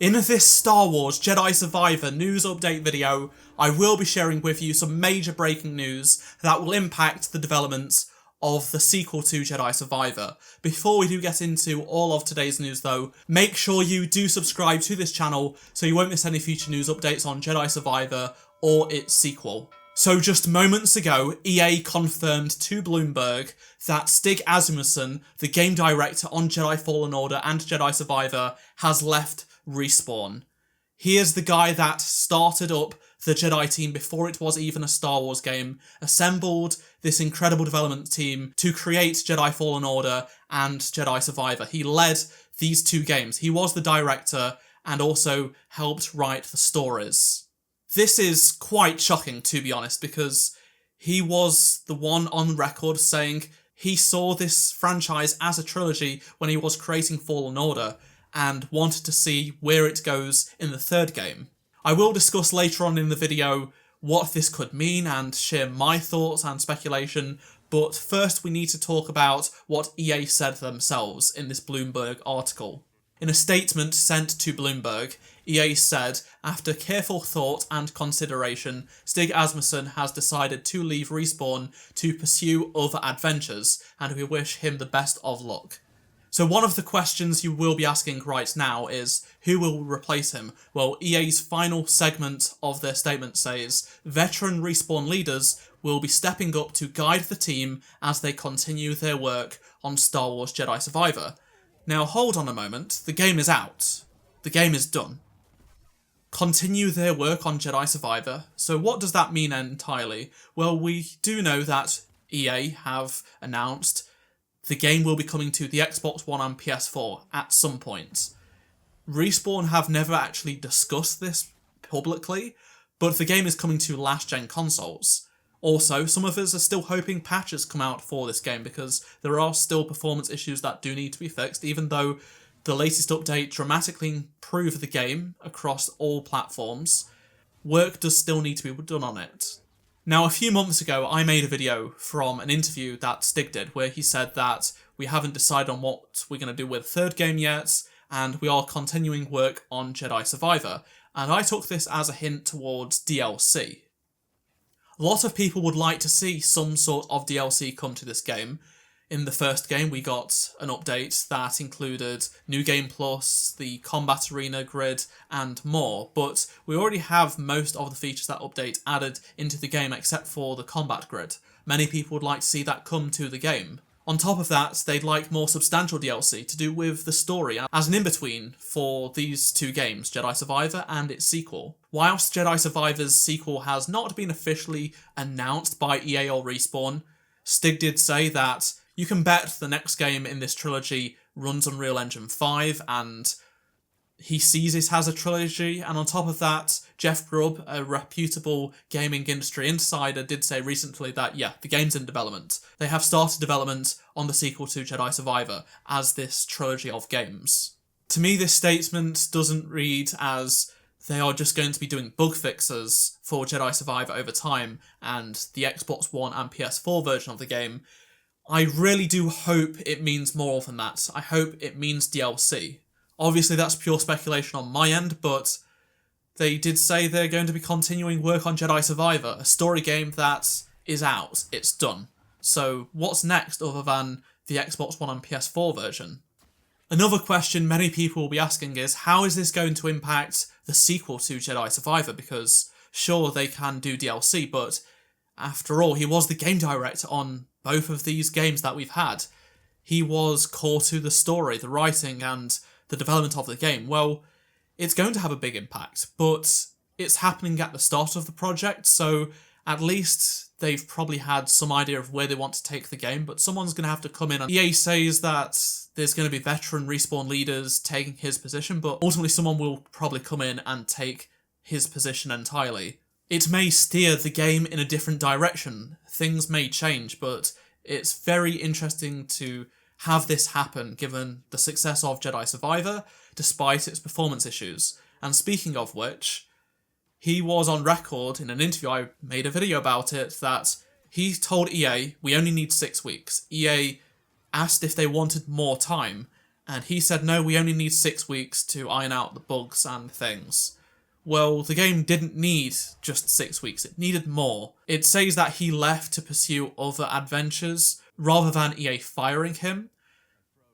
In this Star Wars Jedi Survivor news update video, I will be sharing with you some major breaking news that will impact the development of the sequel to Jedi Survivor. Before we do get into all of today's news though, make sure you do subscribe to this channel so you won't miss any future news updates on Jedi Survivor or its sequel. So just moments ago, EA confirmed to Bloomberg that Stig Asmussen, the game director on Jedi Fallen Order and Jedi Survivor, has left Respawn. He is the guy that started up the Jedi team before it was even a Star Wars game, assembled this incredible development team to create Jedi Fallen Order and Jedi Survivor. He led these two games. He was the director and also helped write the stories. This is quite shocking, to be honest, because he was the one on record saying he saw this franchise as a trilogy when he was creating Fallen Order and wanted to see where it goes in the third game. I will discuss later on in the video what this could mean and share my thoughts and speculation, but first we need to talk about what EA said themselves in this Bloomberg article. In a statement sent to Bloomberg, EA said, after careful thought and consideration, Stig Asmussen has decided to leave Respawn to pursue other adventures, and we wish him the best of luck. So one of the questions you will be asking right now is, who will replace him? Well, EA's final segment of their statement says, veteran Respawn leaders will be stepping up to guide the team as they continue their work on Star Wars Jedi Survivor. Now hold on a moment, the game is out. The game is done. Continue their work on Jedi Survivor. So what does that mean entirely? Well, we do know that EA have announced the game will be coming to the Xbox One and PS4 at some point. Respawn have never actually discussed this publicly, but the game is coming to last-gen consoles. Also, some of us are still hoping patches come out for this game because there are still performance issues that do need to be fixed, even though the latest update dramatically improved the game across all platforms. Work does still need to be done on it. Now, a few months ago, I made a video from an interview that Stig did where he said that we haven't decided on what we're going to do with the third game yet, and we are continuing work on Jedi Survivor, and I took this as a hint towards DLC. A lot of people would like to see some sort of DLC come to this game. In the first game, we got an update that included New Game Plus, the Combat Arena grid, and more, but we already have most of the features that update added into the game except for the Combat grid. Many people would like to see that come to the game. On top of that, they'd like more substantial DLC to do with the story as an in-between for these two games, Jedi Survivor and its sequel. Whilst Jedi Survivor's sequel has not been officially announced by EA or Respawn, Stig did say that you can bet the next game in this trilogy runs Unreal Engine 5, and he sees it as a trilogy, and on top of that, Jeff Grubb, a reputable gaming industry insider, did say recently that, yeah, the game's in development. They have started development on the sequel to Jedi Survivor as this trilogy of games. To me, this statement doesn't read as they are just going to be doing bug fixes for Jedi Survivor over time, and the Xbox One and PS4 version of the game. I really do hope it means more than that. I hope it means DLC. Obviously that's pure speculation on my end, but they did say they're going to be continuing work on Jedi Survivor, a story game that is out, it's done. So what's next other than the Xbox One and PS4 version? Another question many people will be asking is, how is this going to impact the sequel to Jedi Survivor? Because sure, they can do DLC, but after all, he was the game director on both of these games that we've had. He was core to the story, the writing, and the development of the game. Well, it's going to have a big impact, but it's happening at the start of the project, so at least they've probably had some idea of where they want to take the game, but someone's going to have to come in. And EA says that there's going to be veteran Respawn leaders taking his position, but ultimately someone will probably come in and take his position entirely. It may steer the game in a different direction. Things may change, but it's very interesting to have this happen given the success of Jedi Survivor, despite its performance issues. And speaking of which, he was on record in an interview, I made a video about it, that he told EA, we only need 6 weeks. EA asked if they wanted more time, And he said, no, we only need 6 weeks to iron out the bugs and things. Well, the game didn't need just 6 weeks, it needed more. It says that he left to pursue other adventures rather than EA firing him.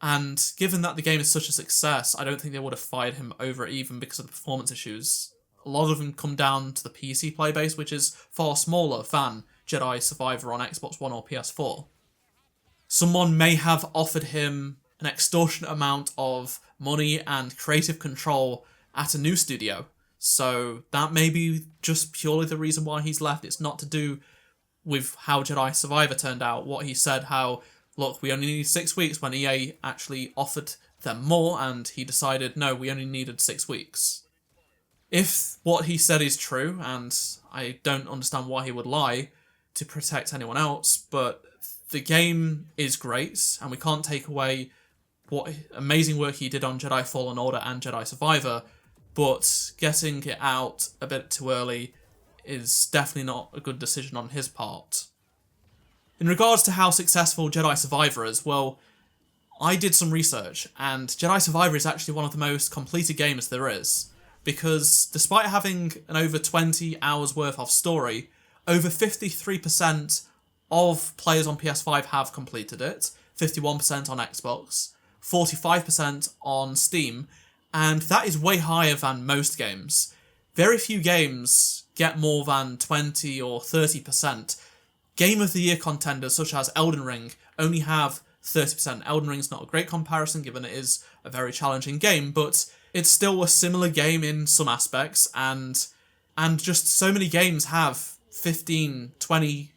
And given that the game is such a success, I don't think they would have fired him over it even because of the performance issues. A lot of them come down to the PC playbase, which is far smaller than Jedi Survivor on Xbox One or PS4. Someone may have offered him an extortionate amount of money and creative control at a new studio. So that may be just purely the reason why he's left. It's not to do with how Jedi Survivor turned out. What he said, how, look, we only need 6 weeks, when EA actually offered them more and he decided, no, we only needed 6 weeks. If what he said is true, and I don't understand why he would lie to protect anyone else, but the game is great and we can't take away what amazing work he did on Jedi Fallen Order and Jedi Survivor, but getting it out a bit too early is definitely not a good decision on his part. In regards to how successful Jedi Survivor is, well, I did some research, and Jedi Survivor is actually one of the most completed games there is, because despite having an over 20 hours worth of story, over 53% of players on PS5 have completed it, 51% on Xbox, 45% on Steam, and that is way higher than most games. Very few games get more than 20 or 30%. Game of the Year contenders such as Elden Ring only have 30%. Elden Ring's not a great comparison given it is a very challenging game, but it's still a similar game in some aspects, and just so many games have 15, 20%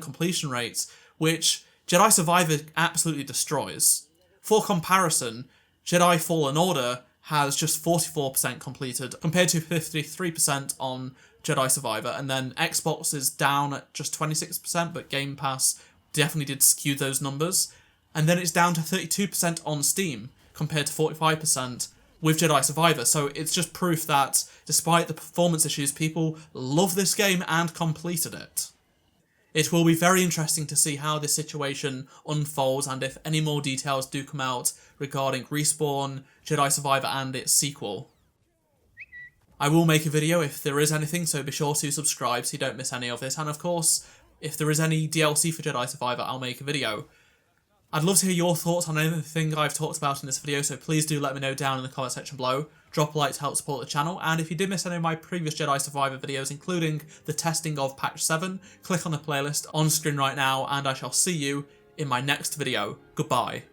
completion rates, which Jedi Survivor absolutely destroys. For comparison, Jedi Fallen Order has just 44% completed compared to 53% on Jedi Survivor, and then Xbox is down at just 26%, but Game Pass definitely did skew those numbers, and then it's down to 32% on Steam compared to 45% with Jedi Survivor. So it's just proof that despite the performance issues, people love this game and completed it. It will be very interesting to see how this situation unfolds and if any more details do come out regarding Respawn, Jedi Survivor and its sequel. I will make a video if there is anything, so be sure to subscribe so you don't miss any of this, and of course, if there is any DLC for Jedi Survivor, I'll make a video. I'd love to hear your thoughts on anything I've talked about in this video, so please do let me know down in the comment section below. Drop a like to help support the channel, and if you did miss any of my previous Jedi Survivor videos, including the testing of Patch 7, click on the playlist on screen right now, and I shall see you in my next video. Goodbye.